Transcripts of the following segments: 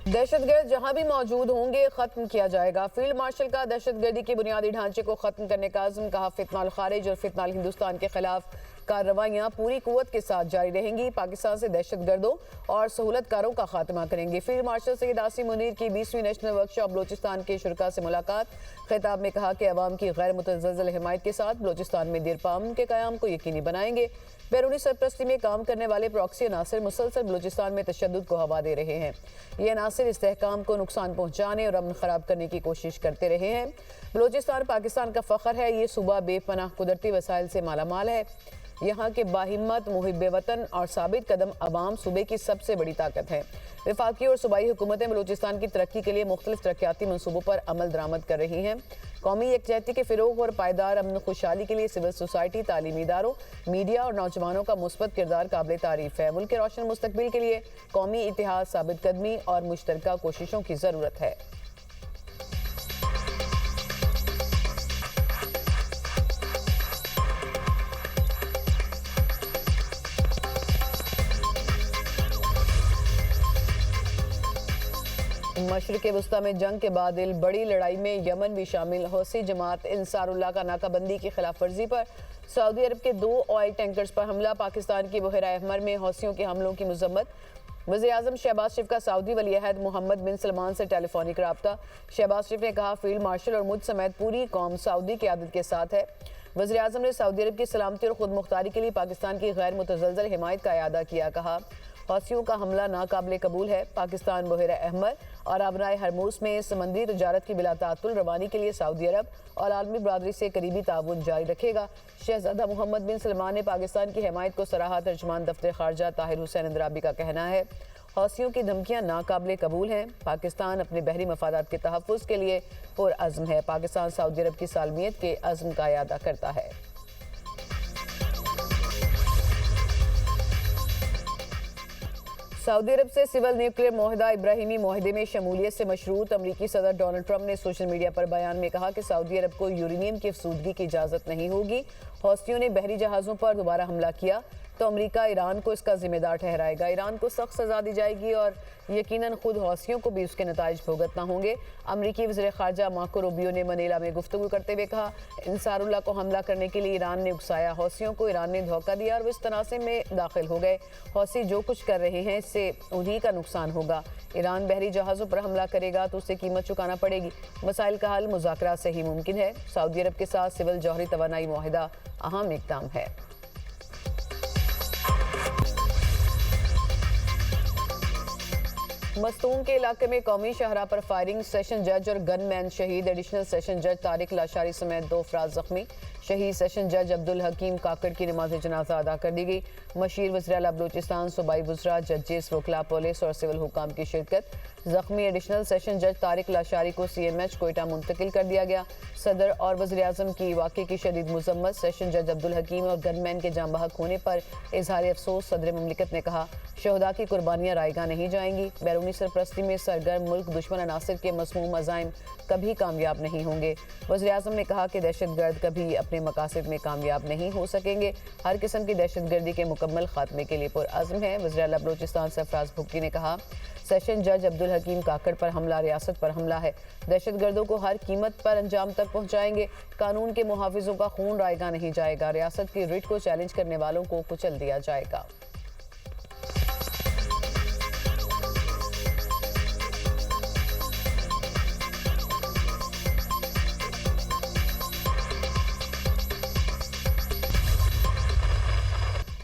दहशतगर्द जहां भी मौजूद होंगे खत्म किया जाएगा। फील्ड मार्शल का दहशतगर्दी के बुनियादी ढांचे को खत्म करने का अज़्म। कहा, फितनाल खारिज और फितनाल हिंदुस्तान के खिलाफ कार्रवाइयां पूरी कुव्वत के साथ जारी रहेंगी। पाकिस्तान से दहशतगर्दों और सहूलतकारों का खात्मा करेंगे। फील्ड मार्शल सैयद आसिम मुनीर की 20वीं नेशनल वर्कशॉप बलोचिस्तान के शुरका से मुलाकात। खिताब में कहा कि अवाम की गैर मुतज़लज़ल हिमायत के साथ बलोचिस्तान में देर पाम के क़याम को यकीनी बनाएंगे। बैरूनी सरपरस्ती में काम करने वाले प्रॉक्सी अनासर मुसलसल बलूचिस्तान में तशद्दुद को हवा दे रहे हैं। ये अनासर इस्तेहकाम को नुकसान पहुंचाने और अमन खराब करने की कोशिश करते रहे हैं। बलूचिस्तान पाकिस्तान का फ़ख्र है। ये सूबा बेपनाह कुदरती वसाइल से मालामाल है। यहाँ के बाहिम्मत मुहिब्बे वतन और साबित कदम अवाम सूबे की सबसे बड़ी ताकत है। वफाकी और सूबाई हुकूमतें बलूचिस्तान की तरक्की के लिए मुख्तलिफ तरक्याती मनसूबों पर अमल दरामद कर रही हैं। कौमी यकजहती के फ़िरोग और पायदार अमन खुशहाली के लिए सिविल सोसाइटी, तालीमी इदारों, मीडिया और नौजवानों का मुस्बत किरदार काबिल तारीफ है। मुल्क के रोशन मुस्तकबिल के लिए कौमी इतिहाद, साबित कदमी और मुश्तरका कोशिशों की ज़रूरत है। मशरिक़ वस्ता में जंग के बाद बड़ी लड़ाई में यमन भी शामिल। हौसी जमात अंसारुल्लाह का नाकाबंदी की खिलाफ वर्जी पर सऊदी अरब के 2 ऑयल टैंकर्स पर हमला। पाकिस्तान की बहरा अहमर में हौसियों के हमलों की मजम्मत। वज़ीर-ए-आज़म शहबाज शरीफ का सऊदी वली-अहद मोहम्मद बिन सलमान से टेलीफोनिक रब्ता। शहबाज शरीफ ने कहा, फील्ड मार्शल और मुझ समेत पूरी कौम सऊदी क़यादत के साथ है। वज़ीर-ए-आज़म ने सऊदी अरब की सलामती और खुद मुख्तारी के लिए पाकिस्तान की गैर मुतज़लज़ल हिमायत का इयादा किया। कहा, हौसियों का हमला नाकाबिल कबूल है। पाकिस्तान बहरा अहमर और आबराए हरमूस में समंदरी तजारत की बिला तातुल रवानी के लिए सऊदी अरब और आलमी बरादरी से करीबी ताउन जारी रखेगा। शहजादा मोहम्मद बिन सलमान ने पाकिस्तान की हिमायत को सराहा। तर्जुमान दफ्तर खारजा ताहिर हुसैन अंद्राबी का कहना है, हौसियों की धमकियां नाकाबिल कबूल हैं। पाकिस्तान अपने बहरी मफादात के तहफ़्फ़ुज़ के लिए पुरअज़्म है। पाकिस्तान सऊदी अरब की सालमियत के अज़्म का इयादा करता है। सऊदी अरब से सिविल न्यूक्लियर मुआहदा इब्राहिमी मुआहदे में शमूलियत से मशरूत अमरीकी सदर डोनाल्ड ट्रंप ने सोशल मीडिया पर बयान में कहा कि सऊदी अरब को यूरेनियम की अफसूदगी की इजाज़त नहीं होगी। हौसियों ने बहरी जहाज़ों पर दोबारा हमला किया तो अमेरिका ईरान को इसका जिम्मेदार ठहराएगा। ईरान को सख्त सज़ा दी जाएगी और यकीनन खुद हौसियों को भी उसके नताइज भुगतना होंगे। अमरीकी वज़ीर ख़ारजा मार्को रूबियो ने मनीला में गुफ्तगू करते हुए कहा, अंसारुल्लाह को हमला करने के लिए ईरान ने उकसाया। हौसियों को ईरान ने धोखा दिया और वो इस तनाज़े में दाखिल हो गए। हौसी जो कुछ कर रहे हैं इससे उन्हीं का नुकसान होगा। ईरान बहरी जहाज़ों पर हमला करेगा तो उसे कीमत चुकाना पड़ेगी। मसाइल का हल मुज़ाकरा से ही मुमकिन है। सऊदी अरब के साथ सिविल जौहरी तवानाई मुआहदा अहम इक़दाम है। मस्तूम के इलाके में कौमी शाहराह पर फायरिंग। सेशन जज और गनमैन शहीद। एडिशनल सेशन जज तारिक लाशारी समेत 2 अफराद जख्मी। शहीद सेशन जज अब्दुल हकीम काकड़ की नमाज जनाजा अदा कर दी गई। मशीर वज़ीर आला बलूचिस्तान, सूबाई वज़रा, जजेस, वकला, पुलिस और सिविल हुकाम की शिरकत। जख्मी एडिशनल सेशन जज तारिक लाशारी को CMH कोयटा मुंतकिल कर दिया गया। सदर और वज़ीर-ए-आज़म की वाक़े की शदीद मज़म्मत। सेशन जज अब्दुल हकीम और गनमैन के जाँ बहक होने पर इजहार अफसोस। सदर मुमलिकत ने कहा, शहदा की कुर्बानियाँ रायगा नहीं जाएंगी। बैरूनी सरपरस्ती में सरगर्म मुल्क दुश्मन अनासर के मसमूम अज़ाइम कभी कामयाब नहीं होंगे। वज़ीर-ए-आज़म ने कहा कि दहशतगर्द कभी अपने मकासद में कामयाब नहीं हो सकेंगे। हर किस्म की दहशतगर्दी के मुकम्मल खात्मे के लिए पुरअज़्म है। वज़ीर आला बलूचिस्तान सरफराज भुट्टी ने कहा, सेशन जज अब्दुल हकीम काकड़ पर हमला रियासत पर हमला है। दहशतगर्दों को हर कीमत पर अंजाम तक पहुँचाएंगे। कानून के मुहाफिजों का खून रायगा नहीं जाएगा। रियासत की रिट को चैलेंज करने वालों को कुचल दिया जाएगा।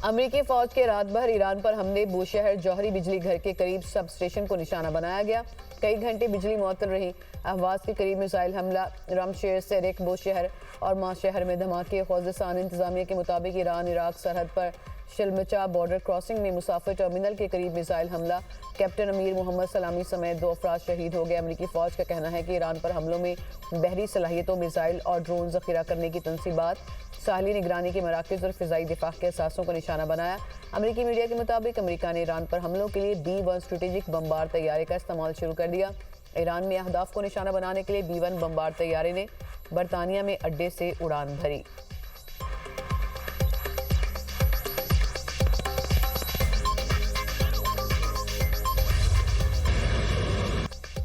अमरीकी फौज के रात भर ईरान पर हमले। बूशहर जौहरी बिजली घर के करीब सब स्टेशन को निशाना बनाया गया। कई घंटे बिजली मुअत्तल रही। अहवाज के करीब मिसाइल हमला। रमशेर, सेरेक, बूशहर और माशहर में धमाके। ख़ुज़स्तान इंतज़ामिया के मुताबिक ईरान इराक सरहद पर शिलमचा बॉर्डर क्रॉसिंग में मुसाफिर टर्मिनल के करीब मिसाइल हमला। कैप्टन अमीर मोहम्मद सलामी समेत 2 अफराद शहीद हो गए। अमरीकी फ़ौज का कहना है कि ईरान पर हमलों में बहरी सलाहियतों, मिसाइल और ड्रोन ज़ख़ीरा करने की तनसीबात, साहली निगरानी के मराकज़ और फ़िज़ाई दिफा के असासों को निशाना बनाया। अमरीकी मीडिया के मुताबिक अमरीका ने ईरान पर हमलों के लिए B-1 स्ट्रेटेजिक बमबार तैयारे का इस्तेमाल शुरू कर दिया। ईरान में अहदाफ को निशाना बनाने के लिए B-1 बमबार तैयारे ने बरतानिया में अड्डे से उड़ान भरी।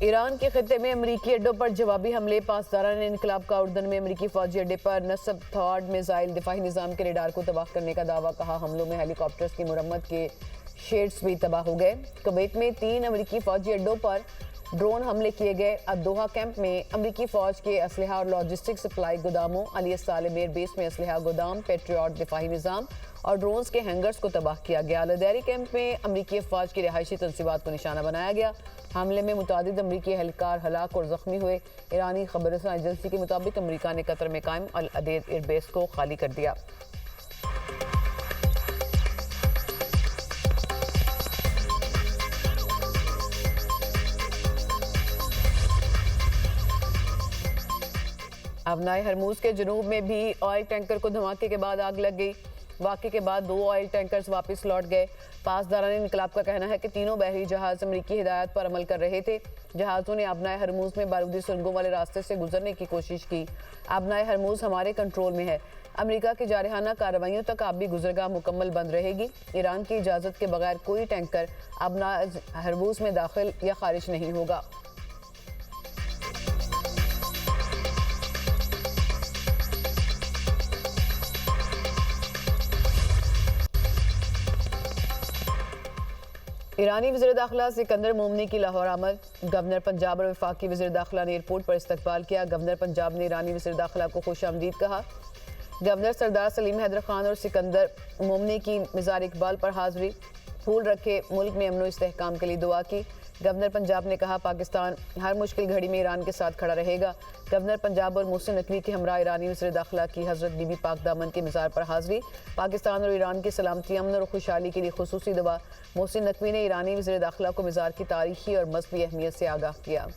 ईरान के खत्ते में अमरीकी अड्डों पर जवाबी हमले। पासदारान इनकलाब का उर्दन में अमरीकी फौजी अड्डे पर नस्ब थॉड मिसाइल दिफाई निज़ाम के रेडार को तबाह करने का दावा। कहा हमलों में हेलीकॉप्टर्स की मुरम्मत के शेड्स भी तबाह हो गए। कुवैत में 3 अमरीकी फौजी अड्डों पर ड्रोन हमले किए गए। दोहा कैंप में अमरीकी फौज के असलहा और लॉजिस्टिक सप्लाई गोदामों, अली सालेम एयर बेस में असलहा गोदाम, पेट्रियट दिफाई निज़ाम और ड्रोन्स के हैंगर्स को तबाह किया गया। लदैरी कैंप में अमरीकी अफवाज की रिहायशी तनसीबात को निशाना बनाया गया। हमले में मुतादिद अमरीकी एहलकार हलाक और जख्मी हुए। ईरानी खबरसां एजेंसी के मुताबिक अमरीका ने कतर में कायम अल अदेद एयरबेस को खाली कर दिया। अबनाए हरमूज के जनूब में भी ऑयल टैंकर को धमाके के बाद आग लग गई। वाक़े के बाद 2 ऑयल टैंकर्स वापस लौट गए। पासदारान इनकलाब का कहना है कि तीनों बहरी जहाज अमरीकी हिदायत पर अमल कर रहे थे। जहाज़ों ने अबनाए हरमूज में बारूदी सुरंगों वाले रास्ते से गुजरने की कोशिश की। अबनाए हरमूज हमारे कंट्रोल में है। अमेरिका की जारहाना कार्रवाइयों तक आबी गुजरगाह मुकम्मल बंद रहेगी। ईरान की इजाज़त के बगैर कोई टैंकर अबनाए हरमूज में दाखिल या खारिज नहीं होगा। ईरानी वज़ीर दाखिला सिकंदर मोमनी की लाहौर आमद। गवर्नर पंजाब और वफाकी वज़ीर दाखिला ने एयरपोर्ट पर इस्तकबाल किया। गवर्नर पंजाब ने ईरानी वज़ीर दाखिला को खुशामदीद कहा। गवर्नर सरदार सलीम हैदर खान और सिकंदर मोमनी की मज़ार इकबाल पर हाज़िरी। फूल रखे मुल्क में अमन व इस्तेहकाम के लिए दुआ की। गवर्नर पंजाब ने कहा पाकिस्तान हर मुश्किल घड़ी में ईरान के साथ खड़ा रहेगा। गवर्नर पंजाब और मोहसिन नकवी के हमरा ईरानी वज़ीर दाखिला की हज़रत बीबी पाक दामन के मज़ार पर हाज़िरी। पाकिस्तान और ईरान की सलामती, अमन और खुशहाली के लिए खुसूसी दुआ। मोहसिन नकवी ने ईरानी वज़ीर दाखिला को मज़ार की तारीखी और मज़हबी अहमियत से आगाह किया।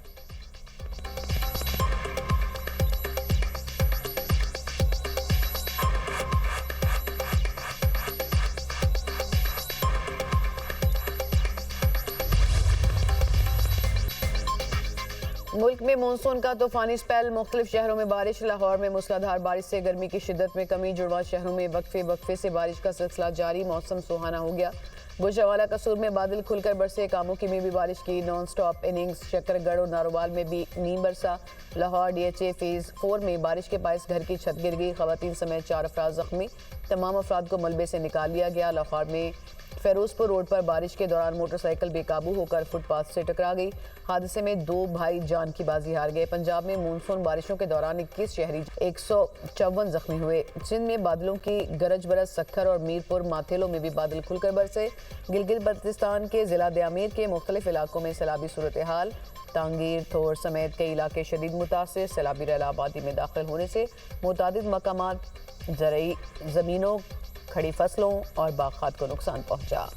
मुल्क में मानसून का तूफानी स्पेल, मुख्तलिफ शहरों में बारिश। लाहौर में मूसलाधार बारिश से गर्मी की शिद्दत में कमी। जुड़वा शहरों में वक्फे से बारिश का सिलसिला जारी। मौसम सुहाना हो गया। गुजरावाला कसूर में बादल खुलकर बरसे। कामोकी में भी बारिश की नॉन स्टॉप इनिंग्स। शकरगढ़ और नारोवाल में भी नीम बरसा। लाहौर DHA फेज़ 4 में बारिश के बायस घर की छत गिर गई। खवातीन समेत 4 अफराद जख्मी। तमाम अफराद को मलबे से निकाल लिया गया। लाहौर में फेरोजपुर रोड पर बारिश के दौरान मोटरसाइकिल बेकाबू होकर फुटपाथ से टकरा गई। हादसे में 2 भाई जान की बाजी हार गए। पंजाब में मानसून बारिशों के दौरान 21 शहरी 154 जख्मी हुए। सिंध में बादलों की गरज बरस। सक्खर और मीरपुर माथेलो में भी बादल खुलकर बरसे। गिलगित बल्तिस्तान के जिला दयामीर के मुख्तलिफ इलाकों में सैलाबी सूरत हाल। तांगीर, थोर समेत कई इलाके शदीद मुतासिर। सैलाबी रेल आबादी में दाखिल होने से मुतादिद मकामात, ज़रई ज़मीनों, खड़ी फसलों और बाग़ात को नुकसान पहुंचा।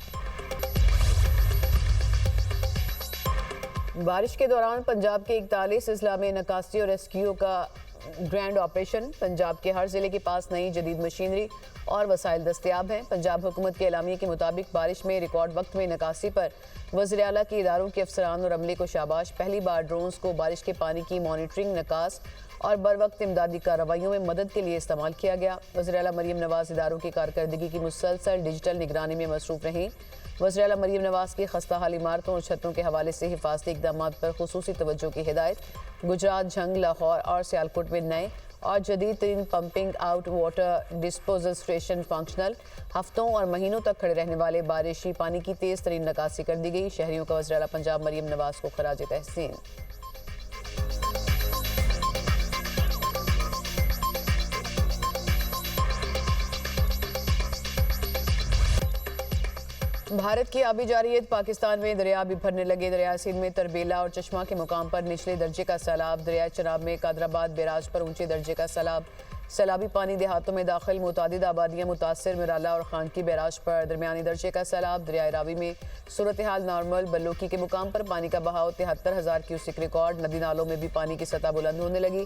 बारिश के दौरान पंजाब के 41 अजला में नकासी और रेस्क्यू का ग्रैंड ऑपरेशन। पंजाब के हर जिले के पास नई जदीद मशीनरी और वसाइल दस्तयाब हैं। पंजाब हुकूमत के एलामिया के मुताबिक बारिश में रिकॉर्ड वक्त में नकासी पर वज़ीर आला के इदारों के अफसरान और अमले को शाबाश। पहली बार ड्रोन्स को बारिश के पानी की मॉनिटरिंग, नकास और बर वक्त इमदादी कार्रवाइयों में मदद के लिए इस्तेमाल किया गया। वज़ीर आला मरीम नवाज़ इदारों की कारकर्दगी की मुसलसल डिजिटल निगरानी में मसरूफ़ रहीं। वज़ीर आला मरीम नवाज़ की खस्ताहाल इमारतों और छतों के हवाले से हिफाजती इक़दाम पर खुसूसी तवज्जो की हिदायत। गुजरात, झंग, लाहौर और सियालकोट में नए और जदीद तरीन pumping out water disposal station functional. हफ्तों और महीनों तक खड़े रहने वाले बारिशी पानी की तेज़ तरीन निकासी कर दी गई। शहरियों का वज़ीर आला पंजाब मरीम नवाज़ को खराज तहसीन। भारत की आबी जारियत। पाकिस्तान में दरिया भी भरने लगे। दरिया सिंध में तरबेला और चश्मा के मुकाम पर निचले दर्जे का सैलाब। दरिया चनाब में कादराबाद बैराज पर ऊंचे दर्जे का सैलाब। सैलाबी पानी देहातों में दाखिल। मुतादिद आबादियाँ मुतासर। मिराला और खानकी बैराज पर दरमियानी दर्जे का सैलाब। दरिया रावी में सूरत हाल नॉर्मल। बल्लोकी के मुकाम पर पानी का बहाव 73,000 क्यूसिक रिकॉर्ड। नदी नालों में भी पानी की सतह बुलंद होने लगी।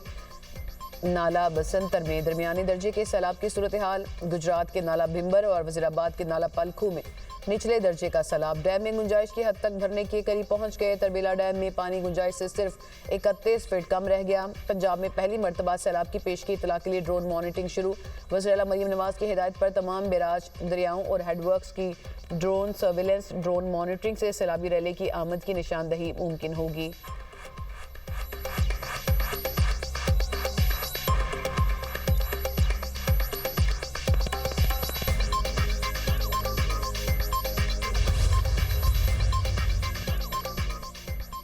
नाला बसंतर में दरमियानी दर्जे के सैलाब की सूरत हाल। गुजरात के नाला भिम्बर और वजीराबाद के नाला पलखू में निचले दर्जे का सैलाब। डैम में गुंजाइश की हद तक भरने के करीब पहुंच गए। तरबेला डैम में पानी गुंजाइश से सिर्फ 31 फीट कम रह गया। पंजाब में पहली मरतबा सैलाब की पेश की इतला के लिए ड्रोन मॉनिटरिंग शुरू। वज़ीर आला मरीम नवाज़ की हिदायत पर तमाम बैराज, दरियाओं और हेडवर्क्स की ड्रोन सर्विलेंस, ड्रोन मॉनिटरिंग से सैलाबी रैली की आमद की निशानदही मुमकिन होगी।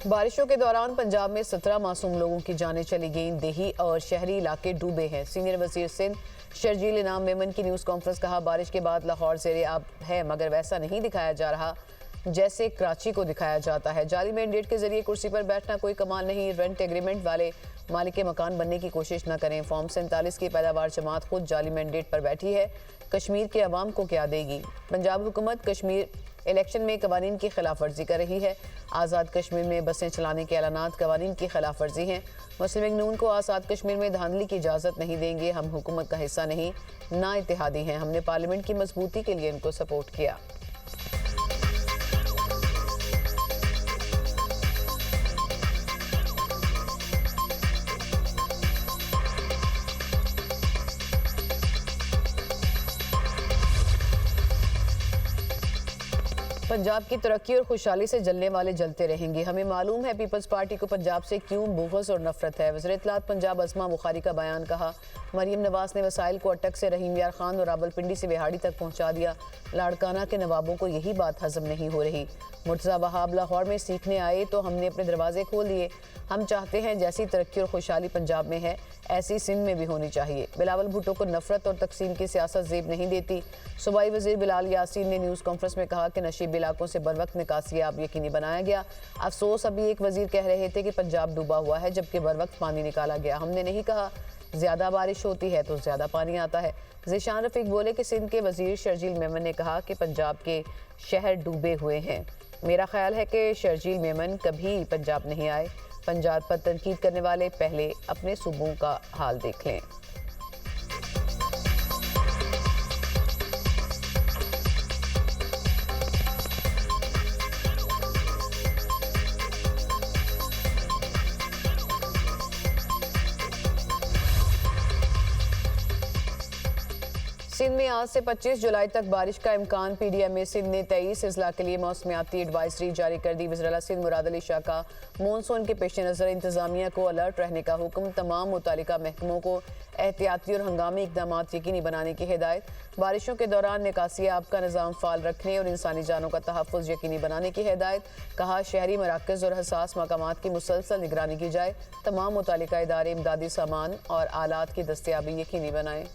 बारिशों के दौरान पंजाब में 17 मासूम लोगों की जानें चली गईं। देही और शहरी इलाके डूबे हैं। सीनियर वजीर सिंध शर्जील इनाम मेमन की न्यूज़ कॉन्फ्रेंस। कहा, बारिश के बाद लाहौर ज़ेरे आब है, मगर वैसा नहीं दिखाया जा रहा जैसे कराची को दिखाया जाता है। जाली मैंडेट के जरिए कुर्सी पर बैठना कोई कमाल नहीं। रेंट एग्रीमेंट वाले मालिक के मकान बनने की कोशिश न करें। फॉर्म 47 की पैदावार जमात खुद जाली मैंडेट पर बैठी है। कश्मीर के अवाम को क्या देगी? पंजाब हुकूमत कश्मीर इलेक्शन में कवानीन की खिलाफ वर्जी कर रही है। आज़ाद कश्मीर में बसें चलाने के ऐलानात कवानीन की खिलाफ वर्जी हैं। मुस्लिम लीग नून को आज़ाद कश्मीर में धांधली की इजाज़त नहीं देंगे। हम हुकूमत का हिस्सा नहीं, ना इत्तेहादी हैं। हमने पार्लियामेंट की मजबूती के लिए इनको सपोर्ट किया। पंजाब की तरक्की और खुशहाली से जलने वाले जलते रहेंगे। हमें मालूम है पीपल्स पार्टी को पंजाब से क्यों बुग़्ज़ और नफरत है। वज़ीर इत्तलात पंजाब अस्मा बुखारी का बयान। कहा, मरीम नवाज ने वसाइल को अटक से रहीम यार खान और रावलपिंडी से बिहाड़ी तक पहुंचा दिया। लाड़काना के नवाबों को यही बात हजम नहीं हो रही। मुर्तज़ा वहाब लाहौर में सीखने आए तो हमने अपने दरवाजे खोल दिए। हम चाहते हैं जैसी तरक्की और खुशहाली पंजाब में है ऐसी सिंध में भी होनी चाहिए। बिलावल भुट्टो को नफरत और तकसीम की सियासत जेब नहीं देती। सूबाई वजीर बिलाल यासीन ने न्यूज़ कॉन्फ्रेंस में कहा कि नशीब इलाकों से बर वक्त निकासी अब यकीनी बनाया गया। अफसोस, अभी एक वजीर कह रहे थे कि पंजाब डूबा हुआ है जबकि बर वक्त पानी निकाला गया। हमने नहीं कहा ज़्यादा बारिश होती है तो ज़्यादा पानी आता है। ज़ीशान रफ़ीक बोले कि सिंध के वजीर शर्जील मेमन ने कहा कि पंजाब के शहर डूबे हुए हैं। मेरा ख्याल है कि शर्जील मेमन कभी पंजाब नहीं आए। पंजाब पर तनकीद करने वाले पहले अपने सूबों का हाल देख लें। सिंध में आज से 25 जुलाई तक बारिश का इम्कान। पीडीएमए सिंध ने 23 अजला के लिए मौसमियाती एडवाइजरी जारी कर दी। वज़ीर आला सिंध मुराद अली शाह का मानसून के पेश नज़र इंतजामिया को अलर्ट रहने का हुक्म। तमाम मुतालिका महकमों को एहतियाती और हंगामी इकदाम यकीनी बनाने की हिदायत। बारिशों के दौरान निकासी आब का निज़ाम फ़ाल रखने और इंसानी जानों का तहफ़्फ़ुज़ यकीनी बनाने की हिदायत। कहा, शहरी मराकज़ और हसास मकामात की मुसलसल निगरानी की जाए। तमाम मुतालिका इदारे इमदादी सामान और आलात की दस्तयाबी यकीनी बनाएँ।